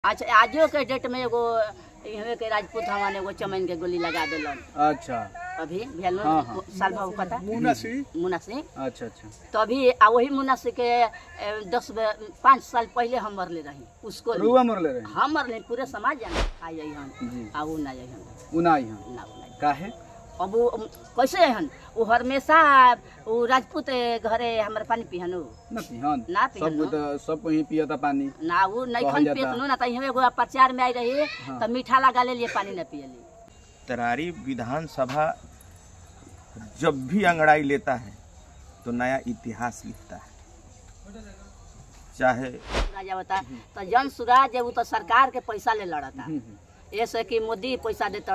अच्छा आजो के डेट में एगो यहाँ के राजपूत हमारे एगो चमन के गोली लगा दिलन। अच्छा अभी भेलो हाँ। साल भर पता मुनासी अच्छा तो अभी वही मुनासी के 5 साल पहले हम मरले रही उसको मरले रही हम मरले पूरे समाज जाने आ जाई हम आ उ ना जाई हम उ ना आई हम ना काहे अब कैसे हन वो हमेशा वो राजपूत घरे हमारे पानी पिहन ना पिहन ना पिहन सब ही पियता पानी ना वो नहीं खन पियत ना त एगो प्रचार में आई रही त मीठा लगा ले लिए पानी ना पियली। तरारी विधानसभा जब भी अंगड़ाई लेता है तो नया इतिहास लिखता है। चाहे राजा बता तो जन सुराज वो तो सरकार के पैसा ले लड़ता ऐसे कि मोदी पैसा देते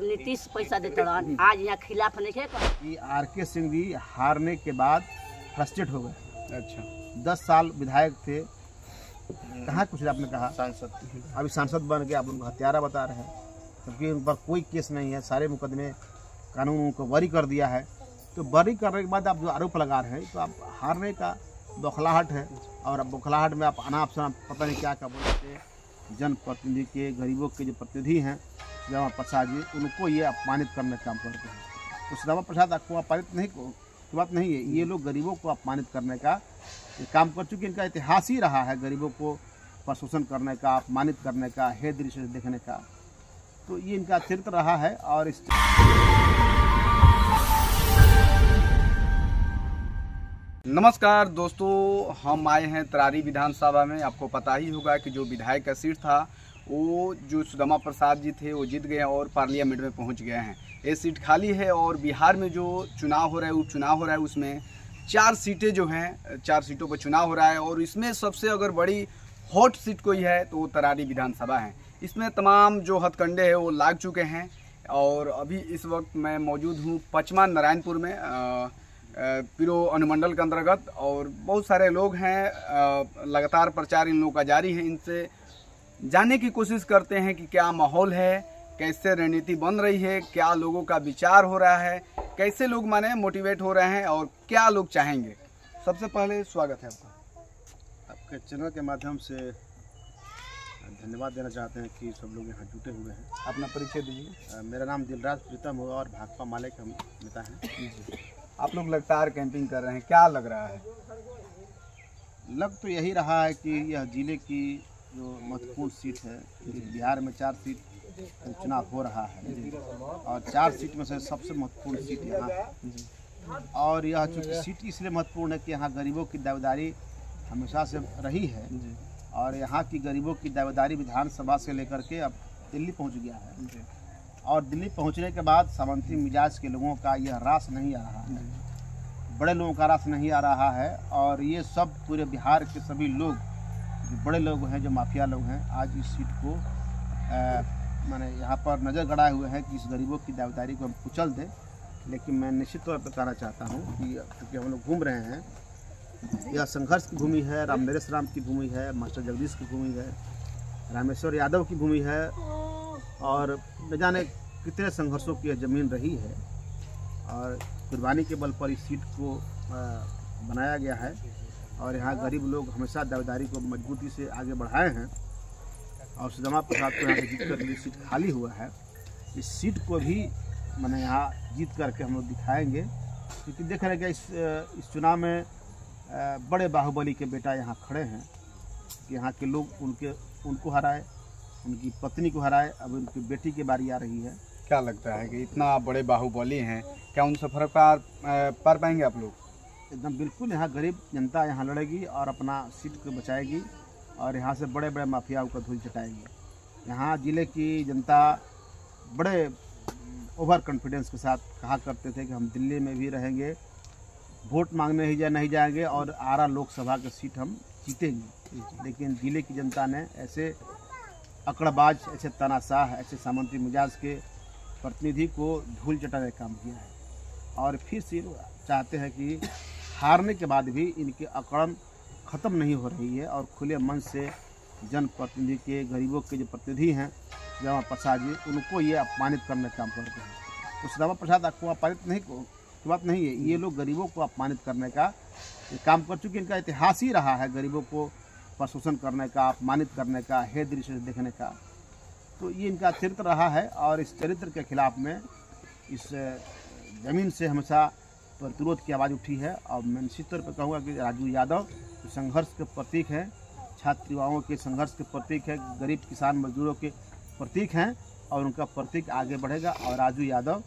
नीतीश पैसा देते आज यहाँ खिलाफ नहीं है कि आर.के. सिंह जी हारने के बाद फ्रस्ट्रेट हो गए। अच्छा 10 साल विधायक थे कहाँ कुछ आपने कहा सांसद अभी सांसद बन के आप उनको हत्यारा बता रहे हैं क्योंकि उन पर कोई केस नहीं है सारे मुकदमे कानून उनको बरी कर दिया है। तो बरी करने के बाद आप जो आरोप लगा रहे हैं तो आप हारने का बौखलाहट है और अब बौखलाहट में आप अनाप शनाप पता नहीं क्या बोलते जनप्रतिनिधि के गरीबों के जो प्रतिनिधि हैं श्यामा प्रसाद जी उनको ये अपमानित करने का काम करते हैं। तो श्यामा प्रसाद आपको अपमानित नहीं की बात नहीं है ये लोग गरीबों को अपमानित करने का ये काम कर चुके इनका इतिहास ही रहा है गरीबों को प्रशोषण करने का अपमानित करने का हे दृश्य से देखने का। तो ये इनका चरित्र रहा है और इस नमस्कार दोस्तों, हम आए हैं तरारी विधानसभा में। आपको पता ही होगा कि जो विधायक का सीट था वो जो श्यामा प्रसाद जी थे वो जीत गए और पार्लियामेंट में पहुंच गए हैं। ये सीट खाली है और बिहार में जो चुनाव हो रहा है उपचुनाव हो रहा है उसमें 4 सीटें जो हैं 4 सीटों पर चुनाव हो रहा है और इसमें सबसे अगर बड़ी हॉट सीट कोई है तो वो तरारी विधानसभा है। इसमें तमाम जो हथकंडे हैं वो लाग चुके हैं और अभी इस वक्त मैं मौजूद हूँ पचमा नारायणपुर में पीरो अनुमंडल के अंतर्गत और बहुत सारे लोग हैं। लगातार प्रचार इन लोगों का जारी है। इनसे जानने की कोशिश करते हैं कि क्या माहौल है, कैसे रणनीति बन रही है, क्या लोगों का विचार हो रहा है, कैसे लोग माने मोटिवेट हो रहे हैं और क्या लोग चाहेंगे। सबसे पहले स्वागत है आपका। आपके चैनल के माध्यम से धन्यवाद देना चाहते हैं कि सब लोग यहाँ जुटे हुए हैं। अपना परिचय दीजिए। मेरा नाम दिलराज प्रीतम होगा और भाकपा माले के हम नेता हैं। आप लोग लगातार कैंपिंग कर रहे हैं, क्या लग रहा है? लग तो यही रहा है कि यह जिले की जो महत्वपूर्ण सीट है बिहार में 4 सीट चुनाव हो रहा है और 4 सीट में से सबसे महत्वपूर्ण सीट यहाँ है। और यह चूँकि सीट इसलिए महत्वपूर्ण है कि यहाँ गरीबों की दावेदारी हमेशा से रही है और यहाँ की गरीबों की दावेदारी विधानसभा से लेकर के अब दिल्ली पहुँच गया है और दिल्ली पहुंचने के बाद सामंती मिजाज के लोगों का यह रास नहीं आ रहा है, बड़े लोगों का रास नहीं आ रहा है। और ये सब पूरे बिहार के सभी लोग जो बड़े लोग हैं जो माफिया लोग हैं आज इस सीट को माने यहाँ पर नज़र गड़ाए हुए हैं कि इस गरीबों की दावेदारी को हम कुचल दें। लेकिन मैं निश्चित तौर पर कहना चाहता हूँ कि क्योंकि हम लोग घूम रहे हैं यह संघर्ष की भूमि है, रामनरेश राम की भूमि है, मास्टर जगदीश की भूमि है, रामेश्वर यादव की भूमि है और न जाने कितने संघर्षों की ज़मीन रही है और कुर्बानी के बल पर इस सीट को बनाया गया है। और यहाँ गरीब लोग हमेशा दावेदारी को मजबूती से आगे बढ़ाए हैं और श्यामा प्रसाद को यहाँ से जीत कर ये सीट खाली हुआ है। इस सीट को भी मैंने यहाँ जीत करके हम लोग दिखाएँगे क्योंकि देख रहे हैं कि इस चुनाव में बड़े बाहुबली के बेटा यहाँ खड़े हैं कि यहाँ के लोग उनको हराए, उनकी पत्नी को हराए, अब उनकी बेटी की बारी आ रही है। क्या लगता है कि इतना बड़े बाहुबली हैं, क्या उनसे फर्क पार पाएंगे आप लोग? एकदम बिल्कुल, यहाँ गरीब जनता यहाँ लड़ेगी और अपना सीट को बचाएगी और यहाँ से बड़े बड़े माफियाओं का धूल चटाएगी। यहाँ जिले की जनता बड़े ओवर कॉन्फिडेंस के साथ कहा करते थे कि हम दिल्ली में भी रहेंगे, वोट मांगने ही नहीं जाएंगे और आरा लोकसभा की सीट हम जीतेंगे। लेकिन जिले की जनता ने ऐसे अकड़बाज, ऐसे तानाशाह, ऐसे सामंती मिजाज के प्रतिनिधि को धूल चटाने का काम किया है और फिर से चाहते हैं कि हारने के बाद भी इनकी अकड़न ख़त्म नहीं हो रही है और खुले मन से जनप्रतिनिधि के गरीबों के जो प्रतिनिधि हैं श्यामा प्रसाद जी उनको ये अपमानित करने का काम करते हैं। तो श्यामा प्रसाद आपको अपमानित नहीं की बात नहीं है, ये लोग गरीबों को अपमानित करने का काम कर चुके। इनका इतिहास ही रहा है गरीबों को प्रशोषण करने का, अपमानित करने का, हे दृश्य से देखने का। तो ये इनका चरित्र रहा है और इस चरित्र के खिलाफ में इस ज़मीन से हमेशा प्रतिरोध की आवाज़ उठी है। और मैं निश्चित तौर पर कहूँगा कि राजू यादव संघर्ष के प्रतीक हैं, छात्र युवाओं के संघर्ष के प्रतीक है, गरीब किसान मजदूरों के प्रतीक हैं और उनका प्रतीक आगे बढ़ेगा। और राजू यादव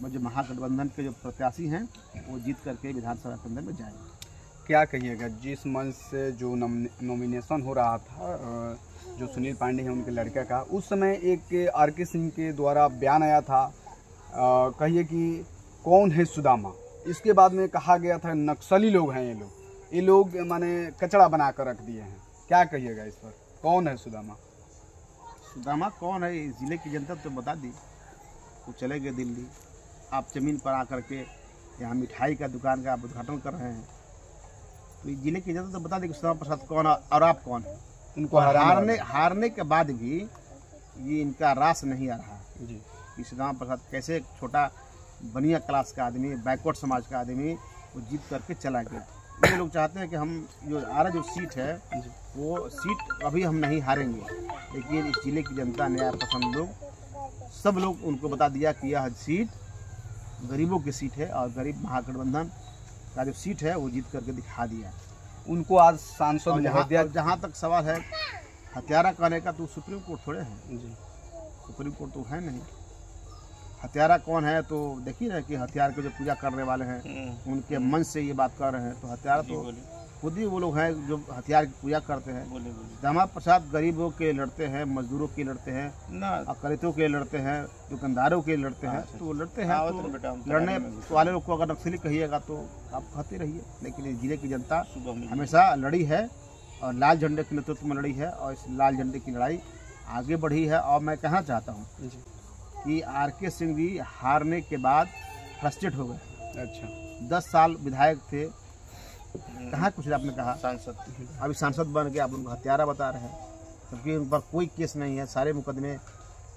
जो महागठबंधन के जो प्रत्याशी हैं वो जीत करके विधानसभा के अंदर में जाएंगे। क्या कहिएगा, जिस मंच से जो नॉमिनेशन हो रहा था जो सुनील पांडे हैं उनके लड़के का, उस समय एक आर.के. सिंह के द्वारा बयान आया था, कहिए कि कौन है सुदामा। इसके बाद में कहा गया था नक्सली लोग हैं ये लोग माने कचरा बना कर रख दिए हैं। क्या कहिएगा इस पर, कौन है सुदामा? सुदामा कौन है, इस जिले की जनता तो बता दी। वो चले गए दिल्ली, आप ज़मीन पर आकर के यहाँ मिठाई का दुकान का आप उद्घाटन कर रहे हैं। तो इस जिले की जनता तो बता दी कि सुदामा प्रसाद कौन है और आप कौन है। उनको हारने के बाद भी ये इनका रास नहीं आ रहा जी कि सुदामा प्रसाद कैसे एक छोटा बनिया क्लास का आदमी, बैकवर्ड समाज का आदमी वो जीत करके चला गया। ये लोग चाहते हैं कि हम जो आ रहा जो सीट है वो सीट अभी हम नहीं हारेंगे, लेकिन इस जिले की जनता, न्याय पसंद लोग, सब लोग उनको बता दिया कि यह सीट गरीबों की सीट है और गरीब महागठबंधन का जो सीट है वो जीत करके दिखा दिया। उनको आज सांसद जहाँ तक सवाल है हत्यारा कहने का, तो सुप्रीम कोर्ट थोड़े हैं जी, सुप्रीम कोर्ट तो है नहीं। हत्यारा कौन है तो देखिए ना कि हथियार के जो पूजा करने वाले हैं उनके मन से ये बात कर रहे हैं। तो हत्यारा तो खुद ही वो लोग हैं जो हथियार की पूजा करते हैं। दामा प्रसाद गरीबों के लड़ते हैं, मजदूरों के लड़ते हैं, अकलितों के लड़ते हैं, दुकानदारों के लड़ते हैं। तो वो लड़ते हैं, तो लड़ने वाले लोग को अगर नक्सली कहिएगा तो आप कहते रहिए, लेकिन इस जिले की जनता हमेशा लड़ी है और लाल झंडे के नेतृत्व में लड़ी है और इस लाल झंडे की लड़ाई आगे बढ़ी है। और मैं कहना चाहता हूँ कि आर.के. सिंह जी हारने के बाद फ्रस्ट्रेट हो गए। अच्छा, 10 साल विधायक थे, कहाँ कुछ आपने कहा सांसद, अभी सांसद बन गए, आप उनको हत्यारा बता रहे हैं, क्योंकि उन पर कोई केस नहीं है, सारे मुकदमे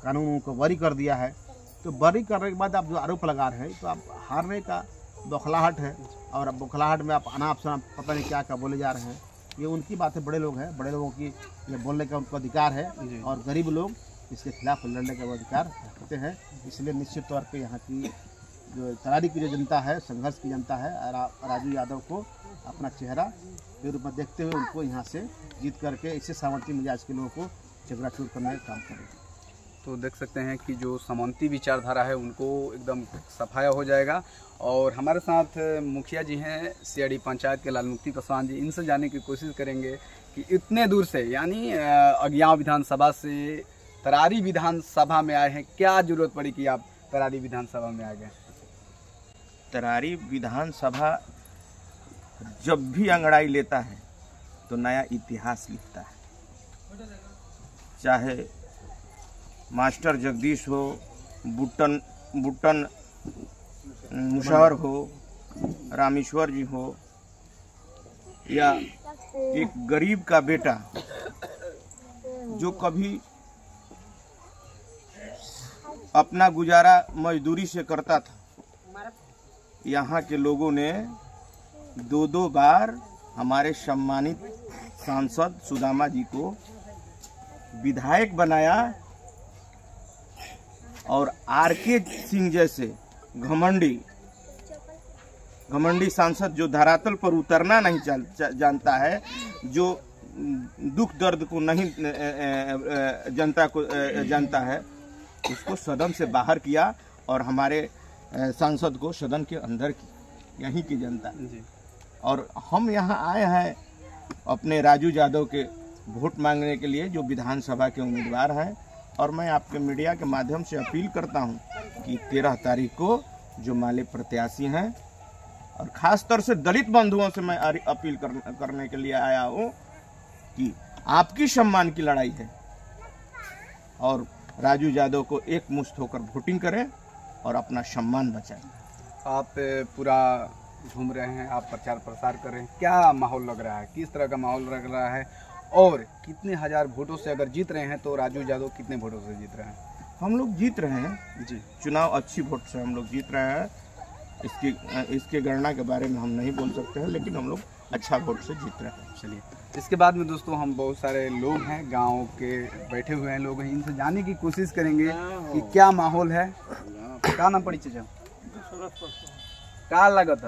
कानून उनको बरी कर दिया है। तो बरी करने के बाद आप जो आरोप लगा रहे हैं तो आप हारने का बौखलाहट है और बौखलाहट में आप अनाप शनाप पता नहीं क्या क्या बोले जा रहे हैं। ये उनकी बात है, बड़े लोग हैं, बड़े लोगों की ये बोलने का उनको अधिकार है और गरीब लोग इसके खिलाफ लड़ने का अधिकार रखते हैं। इसलिए निश्चित तौर पे यहाँ की जो तरारी की जो जनता है, संघर्ष की जनता है, राजू यादव को अपना चेहरा के रूप में देखते हुए उनको यहाँ से जीत करके इससे सामंती मिजाज के लोगों को चकराचूर करने का काम करेंगे। तो देख सकते हैं कि जो सामंती विचारधारा है उनको एकदम सफाया हो जाएगा। और हमारे साथ मुखिया जी हैं सीआरडी पंचायत के लालमुक्ति पासवान जी, इनसे जानने की कोशिश करेंगे कि इतने दूर से यानी अगियाव विधानसभा से तरारी विधानसभा में आए हैं, क्या जरूरत पड़ी कि आप तरारी विधानसभा में आ गए? तरारी विधानसभा जब भी अंगड़ाई लेता है तो नया इतिहास लिखता है। चाहे मास्टर जगदीश हो, बुट्टन मुशहर हो, रामेश्वर जी हो, या एक गरीब का बेटा जो कभी अपना गुजारा मजदूरी से करता था, यहाँ के लोगों ने 2-2 बार हमारे सम्मानित सांसद सुदामा जी को विधायक बनाया और आर.के. सिंह जैसे घमंडी सांसद जो धरातल पर उतरना नहीं जानता है, जो दुख दर्द को नहीं जनता को जानता है, उसको सदन से बाहर किया और हमारे सांसद को सदन के अंदर की यहीं की जनता जी। और हम यहाँ आए हैं अपने राजू यादव के वोट मांगने के लिए, जो विधानसभा के उम्मीदवार हैं। और मैं आपके मीडिया के माध्यम से अपील करता हूँ कि 13 तारीख को जो माले प्रत्याशी हैं, और ख़ास तौर से दलित बंधुओं से मैं अपील करने के लिए आया हूँ कि आपकी सम्मान की लड़ाई है और राजू यादव को एक मुश्त होकर वोटिंग करें और अपना सम्मान बचाएं। आप पूरा घूम रहे हैं, आप प्रचार प्रसार कर रहे हैं, क्या माहौल लग रहा है, किस तरह का माहौल लग रहा है और कितने हजार वोटों से अगर जीत रहे हैं तो राजू यादव कितने वोटों से जीत रहे हैं? हम लोग जीत रहे हैं जी, चुनाव अच्छी वोट से हम लोग जीत रहे हैं। इसकी गणना के बारे में हम नहीं बोल सकते हैं, लेकिन हम लोग अच्छा वोट से जीत रहे हैं। चलिए। इसके बाद में दोस्तों हम बहुत सारे लोग हैं गांव के बैठे हुए हैं लोग हैं, इनसे जानने की कोशिश करेंगे कि क्या माहौल है। क्या नाम पड़ी चाचा? क्या लागत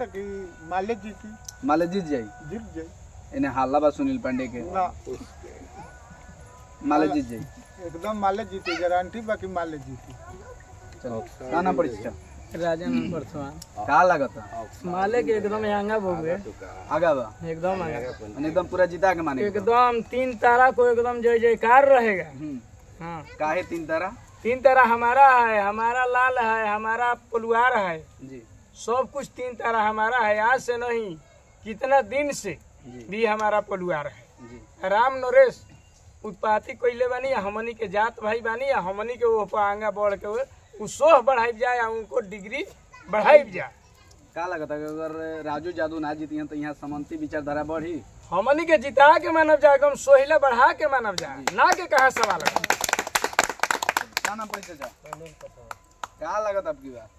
कि माले जीत जाई इन्हें हाला बा सुनील पांडे के माले जीत जाई एकदम माले जीती गारंटी बाकी माले जीती। चलो क्या नाम पड़ी चाचा? राजन परसवान का लागत माले के एकदम आगा बोगे आगा बा एकदम आगा एकदम पूरा जीता के माने एकदम 3 तारा को एकदम जय जयकार रहेगा। हाँ काहे 3 तारा? 3 तारा हमारा है, हमारा लाल है, हमारा पलुआर है जी, सब कुछ 3 तारा हमारा है। आज से नहीं कितना दिन से भी हमारा पलुआर है जी। राम नरेश उत्पाती कोइले बानी, हमनी के जात भाई बानी, हमनी के वो आगा बढ़ के सोह बढ़ाई जाए, उनको डिग्री बढ़ाई जाए। का लगता है अगर राजू जादू ना जीती हैं तो यहाँ समन्ती विचारधारा बढ़ी? हमनी के जिता के मानव जाए, एकदम सोहिला बढ़ा के मानव जाए, ना के कहा सवाल है। क्या नाम पड़ी चाचा? क्या लगता आपकी बात?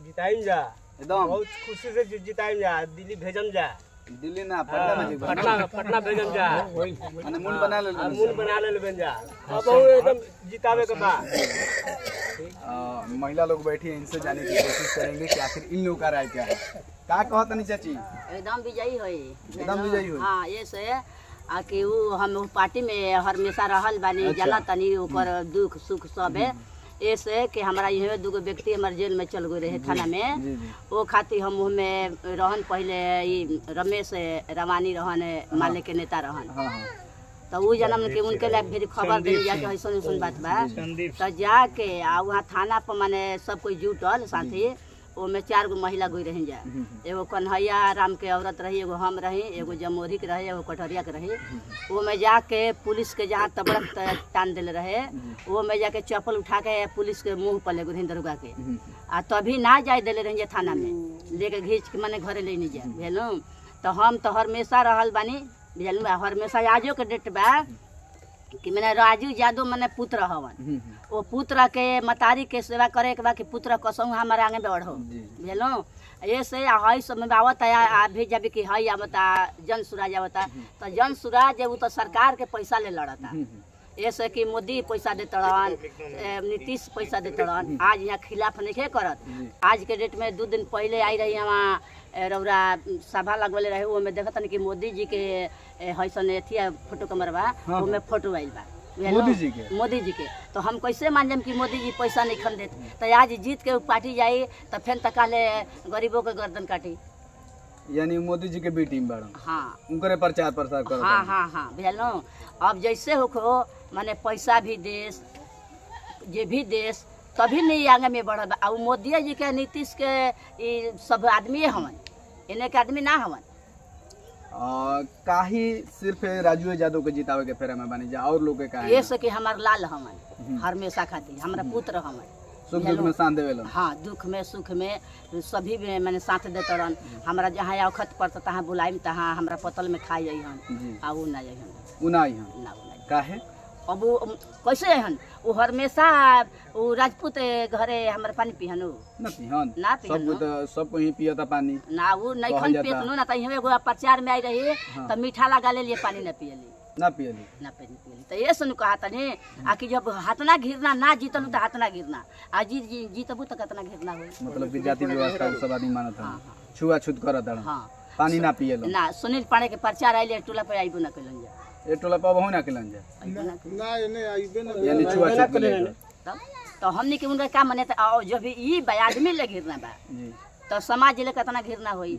जिताई जा एकदम बहुत खुशी से जिताई जा, दिल्ली भेजम जा, दिल्ली ना पटना भेजम जा, मूल बना ले बन जा, अब एकदम जितावे के बाद। महिला लोग बैठी हैं, इनसे जाने की कोशिश करेंगे कि आखिर इन लोगों का राय क्या है। क्या कहता नहीं चाची? एकदम विजयी होई, एकदम विजयी होई। हाँ, ये से कि वो हम पार्टी में हमेशा रहल बानी, जाला तनी ओकर दुख सुख सब है। ऐसे कि हमारा यहाँ 2 व्यक्ति हमारे जेल में चल गए रहे थाना में, वो खातिर हम में रहन पहले रमेश रवानी रहन माले के नेता रहन, तो वो जन्म के उनके लिए फिर खबर दे जाके ऐसा ऐसा बात बा, तो जाके वहाँ थाना पर माने सब कोई जुटल साथी, वो में 4 गो महिला गई रही जा, एगो कन्हैया राम के औरत रही, एगो हम रही, एगो जमोरी के रही, एगो कटोरिया के रही। वो में जाके पुलिस के जहाँ तबड़क टान दिल रहे, वो में जाके चप्पल उठा के पुलिस के मुँह पर ले गई दरोगा के, आ तभी ना जाए दिले रही थाना में, लेके घींच के मैंने घरे ले नहीं जाए भेलूँ। तो हम तो हमेशा रहल बानी भेलूँ, हमेशा आजो के डेट बा कि मैंने राजू यादव मैंने पुत्र हवन, वो पुत्र के मतारी के सेवा करे के बा कि पुत्र कसम हमारे आगे बढ़ो भेलो। ऐसे हई सब में आवत अभी जब कि हई आवता जन सुराज आवता, तो जन सुराज वो तो सरकार के पैसा ले लड़ता, ऐसे कि मोदी पैसा देते रहन, नीतीश पैसा देते रहन, आज यहाँ खिलाफ नहीं करत। आज के डेट में 2 दिन पहले आई रही वहाँ रौरा सभा लगवले रहे, वो में देखत कि मोदी जी के हैसन अथी फोटो कमरवा, वो में फोटो आइल बा मोदी जी के। तो हम कैसे मान जाम कि मोदी जी पैसा नहीं खन देते? तो आज जीत के पार्टी जाई तो फिर तक गरीबों के गर्दन काटी, यानी मोदी जी के बी टीम बाड़ा। हाँ, उनके प्रचार प्रसार करो। हाँ हाँ हाँ भेलो। अब जैसे हो माने पैसा भी देश जे भी देश तभी नहीं आगे में बढ़। अब मोदी जी के नीतीश के सब आदमी हवन, इन्हें के आदमी ना हवन। काहे सिर्फ राजू यादव के जितावे के फेरा में बनी जा और लोग के काहे? ये से कि हमार लाल हवन हमेशा खातिर, हमारा पुत्र हवन, सुख दुख में साथ देवेलन। हाँ, दुख में सुख में सभी में मैंने साथ देते रहन। हमारा जहाँ औखत पड़ता तहाँ बुलाइम, तहाँ हमारा पतल में खाई जाइहन, आ उ ना जाइहन, उ ना आइहन ना काहे? अब वो कैसे हन? वो हमेशा वो राजपूत घरे हमारे पानी पिहन ना पिहन, ना पिहन, सब को ही पियता पानी ना, वो नहीं खन पियतनु ना। तो एगो प्रचार में आई रही तो मीठा लगा ले लिए, पानी ना पियली, ना पियली, ना पियली। तो ये सुन कहा तनी आकि जब हाथना घिरना ना जीतनु तो हाथना घिरना, आ जीतबू तो कितना घिरना हो। मतलब जाति व्यवस्था सब आदमी मानत है, छुआछूत करत है। हाँ, पानी ना पियलो ना। सुनील पांडे के प्रचार आइले टोला पे आइबो ना कइलन जा, ए टोला पे बहु ना कइलन जा, ना इने आइबे ना, यानी छुआछूत कइलन। तो हमनी के उनका का माने जो भी ई आदमी ले घिरना बा जी, तो समाज ले कितना घिरना होई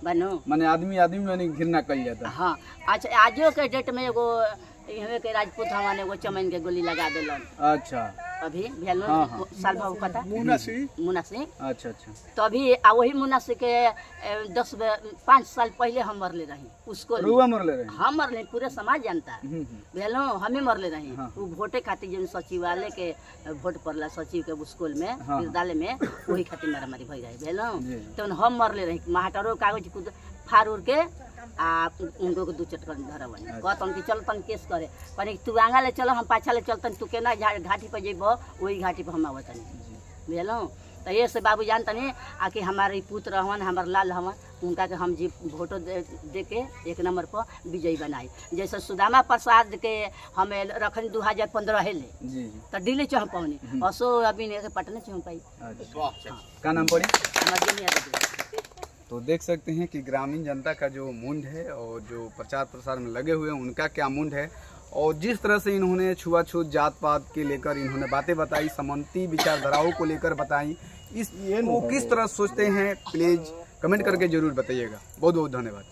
बनो, माने आदमी में घिरना कइल जाता। हाँ, अच्छा आजो के डेट में एगो यहाँ के राजपूत हवन एगो चमन के गोली लगा दिलन। अच्छा, अभी भेलो साल भाव कता मुनासी। अच्छा अच्छा। तो अभी वही मुनासी के 5 साल पहले हम मरले रही उसको, मरले रही, हम मरले, पूरे समाज जानता भेलो हमें मरले रही। वो वोटे खातिर जो सचिवालय के वोट पड़ला सचिव के स्कूल में विद्यालय में, वही खातिर मारामारी भई रही भेलो। तो हम मरले रही, महाटरो कागज फाड़ उड़ के आ उनको को 2 चटकन धरवन, कहतन कि चल तन केस करे, कहने तू आगा ले चलो हम पाछा ले चलतन, तू केना घाटी पर जेबो वही घाटी पर हम आवतन भेलो। तो ये से बाबू जानता नहीं आकि हमारे पुत्र हवन हमारे लाल हवन उनका के हम जी वोटो दे के 1 नंबर पर विजयी बनाई। जैसे सुदामा प्रसाद के हमें रखन 2015 है ले तो दिल्ली चौं पौनी असो अभी ने पटना चौं पाई। क्या नाम पड़ी? हमारे तो देख सकते हैं कि ग्रामीण जनता का जो मुंड है और जो प्रचार प्रसार में लगे हुए हैं उनका क्या मुंड है, और जिस तरह से इन्होंने छुआछूत जात पात के लेकर इन्होंने बातें बताई, समानती विचारधाराओं को लेकर बताई, वो किस तरह सोचते हैं प्लीज कमेंट करके जरूर बताइएगा। बहुत बहुत धन्यवाद।